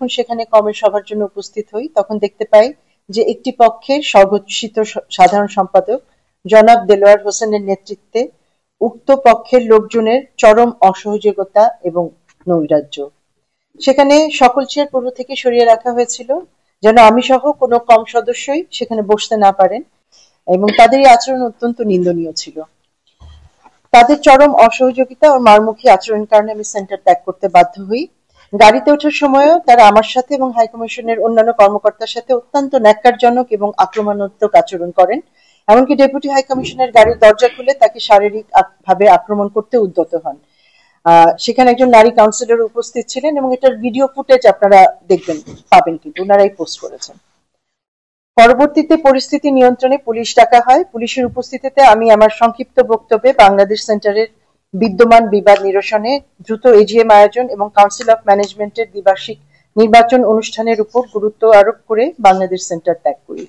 যখন সেখানে কমের সভার জন্য উপস্থিত হই তখন দেখতে পাই যে একটি পক্ষের স্বঘোষিত সাধারণ সম্পাদক জনাব দেলোয়ার হোসেনের নেতৃত্বে উক্ত পক্ষের লোকজনের চরম অসহযোগিতা এবং নৈরাজ্য। সেখানে সকল চেয়ার পূর্ব থেকে সরিয়ে রাখা হয়েছিল যেন আমি সহ কোনো কম সদস্যই সেখানে বসতে না পারেন, এবং তাদের এই আচরণ অত্যন্ত নিন্দনীয় ছিল। তাদের চরম অসহযোগিতা ও মারমুখী আচরণের কারণে আমি সেন্টার ত্যাগ করতে বাধ্য হই। গাড়িতে ওঠার সময়ও তারা আমার সাথে এবং হাইকমিশনের অন্যান্য কর্মকর্তার সাথে অত্যন্ত ন্যাক্কারজনক এবং আক্রমণাত্মক আচরণ করেন। এমনকি ডেপুটি হাইকমিশনের গাড়ির দরজা খুলে তাকে শারীরিক ভাবে আক্রমণ করতে উদ্যত হন। সেখানে একজন নারী কাউন্সিলর উপস্থিত ছিলেন এবং এটার ভিডিও ফুটেজ আপনারা পাবেন, কিন্তু ওনারাই পোস্ট করেছেন। পরবর্তীতে পরিস্থিতি নিয়ন্ত্রণে পুলিশ ডাকা হয়। পুলিশের উপস্থিতিতে আমি আমার সংক্ষিপ্ত বক্তব্যে বাংলাদেশ সেন্টারের বিদ্যমান বিবাদ নিরসনে দ্রুত এজিএম আয়োজন এবং কাউন্সিল অফ ম্যানেজমেন্টের দ্বিবার্ষিক নির্বাচন অনুষ্ঠানের উপর গুরুত্ব আরোপ করে বাংলাদেশ সেন্টার ত্যাগ করি।